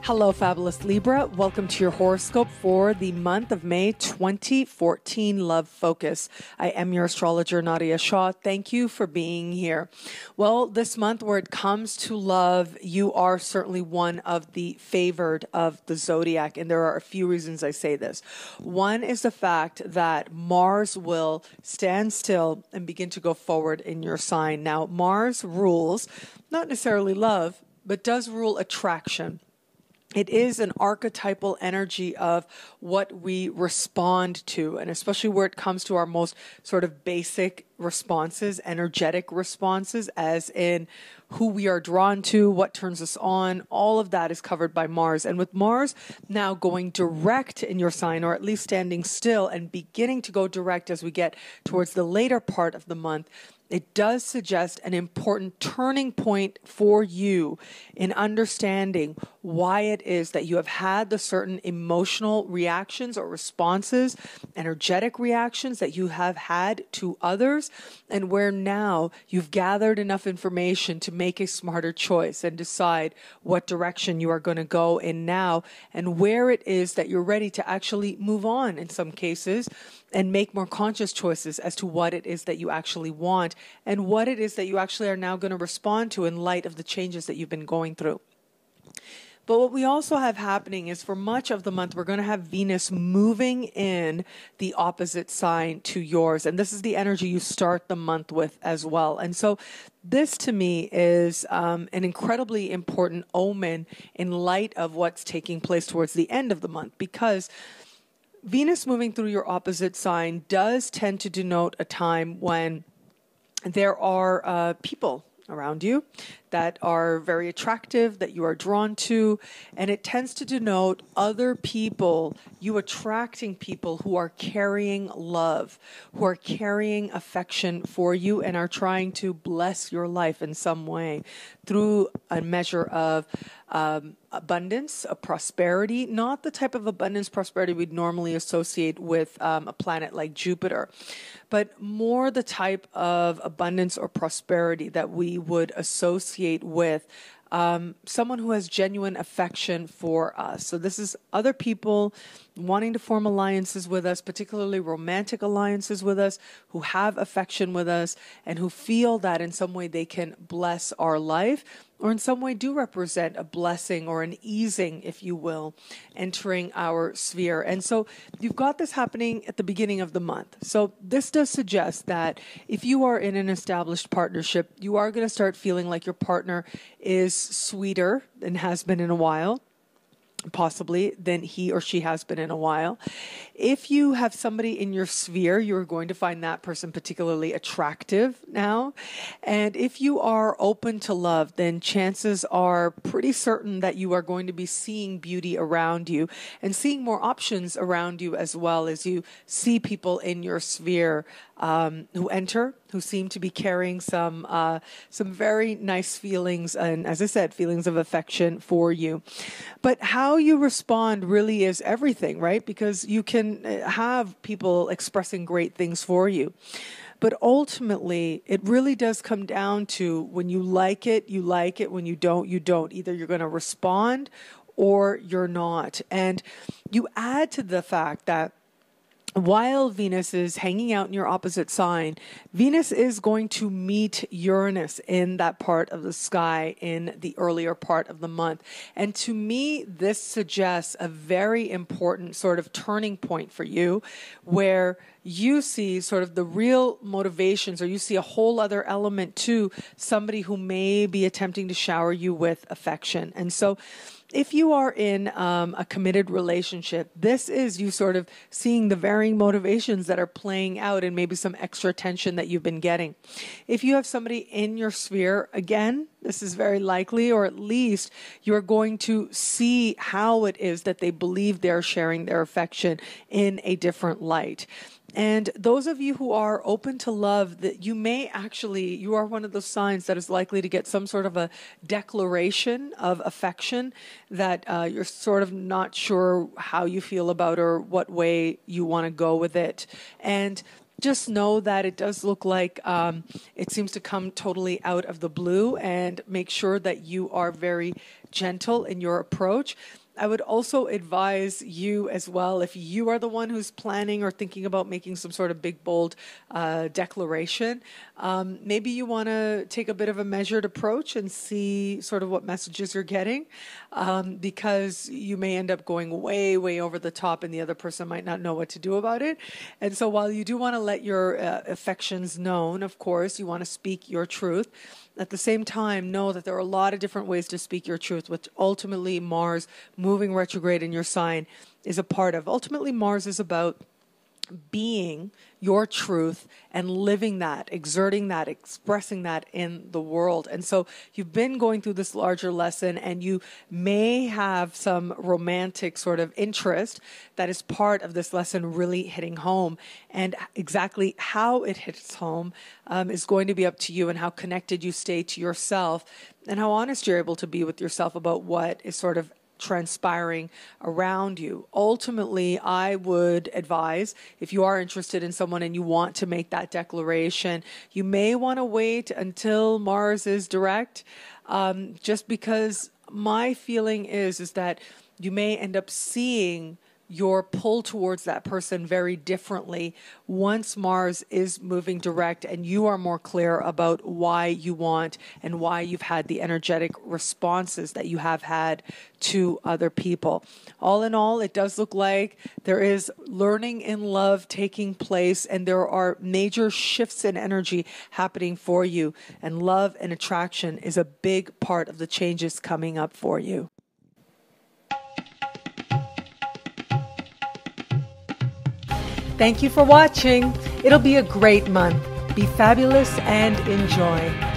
Hello, fabulous Libra. Welcome to your horoscope for the month of May 2014 Love Focus. I am your astrologer, Nadiya Shah. Thank you for being here. Well, this month, where it comes to love, you are certainly one of the favored of the zodiac, and there are a few reasons I say this. One is the fact that Mars will stand still and begin to go forward in your sign. Now, Mars rules not necessarily love, but does rule attraction. It is an archetypal energy of what we respond to, and especially where it comes to our most sort of basic responses, energetic responses, as in who we are drawn to, what turns us on. All of that is covered by Mars. And with Mars now going direct in your sign, or at least standing still and beginning to go direct as we get towards the later part of the month, it does suggest an important turning point for you in understanding why it is that you have had the certain emotional reactions or responses, energetic reactions that you have had to others, and where now you've gathered enough information to make a smarter choice and decide what direction you are going to go in now, and where it is that you're ready to actually move on in some cases and make more conscious choices as to what it is that you actually want and what it is that you actually are now going to respond to in light of the changes that you've been going through. But what we also have happening is for much of the month, we're going to have Venus moving in the opposite sign to yours. And this is the energy you start the month with as well. And so this to me is an incredibly important omen in light of what's taking place towards the end of the month, because Venus moving through your opposite sign does tend to denote a time when there are people around you that are very attractive, that you are drawn to, and it tends to denote other people, you attracting people who are carrying love, who are carrying affection for you and are trying to bless your life in some way through a measure of abundance, of prosperity, not the type of abundance, prosperity we'd normally associate with a planet like Jupiter, but more the type of abundance or prosperity that we would associate with someone who has genuine affection for us. So this is other people wanting to form alliances with us, particularly romantic alliances with us, who have affection with us and who feel that in some way they can bless our life, or in some way do represent a blessing or an easing, if you will, entering our sphere. And so you've got this happening at the beginning of the month. So this does suggest that if you are in an established partnership, you are going to start feeling like your partner is sweeter than has been in a while, possibly than he or she has been in a while. If you have somebody in your sphere, you're going to find that person particularly attractive now. And if you are open to love, then chances are pretty certain that you are going to be seeing beauty around you and seeing more options around you, as well as you see people in your sphere who enter, who seem to be carrying some very nice feelings, and as I said, feelings of affection for you. But how you respond really is everything, right? Because you can have people expressing great things for you. But ultimately, it really does come down to when you like it, you like it. When you don't, you don't. Either you're going to respond or you're not. And you add to the fact that while Venus is hanging out in your opposite sign, Venus is going to meet Uranus in that part of the sky in the earlier part of the month. And to me, this suggests a very important sort of turning point for you, where you see sort of the real motivations, or you see a whole other element to somebody who may be attempting to shower you with affection. And so if you are in a committed relationship, this is you sort of seeing the varying motivations that are playing out and maybe some extra attention that you've been getting. If you have somebody in your sphere, again, this is very likely, or at least you're going to see how it is that they believe they're sharing their affection in a different light. And those of you who are open to love, that you are one of those signs that is likely to get some sort of a declaration of affection that you're sort of not sure how you feel about or what way you want to go with it. And just know that it does look like it seems to come totally out of the blue, and make sure that you are very gentle in your approach. I would also advise you as well, if you are the one who's planning or thinking about making some sort of big, bold declaration, maybe you want to take a bit of a measured approach and see sort of what messages you're getting, because you may end up going way, way over the top, and the other person might not know what to do about it. And so while you do want to let your affections known, of course, you want to speak your truth. At the same time, know that there are a lot of different ways to speak your truth, which ultimately Mars moving retrograde in your sign is a part of. Ultimately, Mars is about being your truth and living that, exerting that, expressing that in the world. And so you've been going through this larger lesson, and you may have some romantic sort of interest that is part of this lesson really hitting home. And exactly how it hits home is going to be up to you, and how connected you stay to yourself, and how honest you're able to be with yourself about what is sort of transpiring around you. Ultimately, I would advise, if you are interested in someone and you want to make that declaration, you may want to wait until Mars is direct, just because my feeling is that you may end up seeing your pull towards that person very differently once Mars is moving direct, and you are more clear about why you want and why you've had the energetic responses that you have had to other people. All in all, it does look like there is learning in love taking place, and there are major shifts in energy happening for you, and love and attraction is a big part of the changes coming up for you. Thank you for watching. It'll be a great month. Be fabulous and enjoy.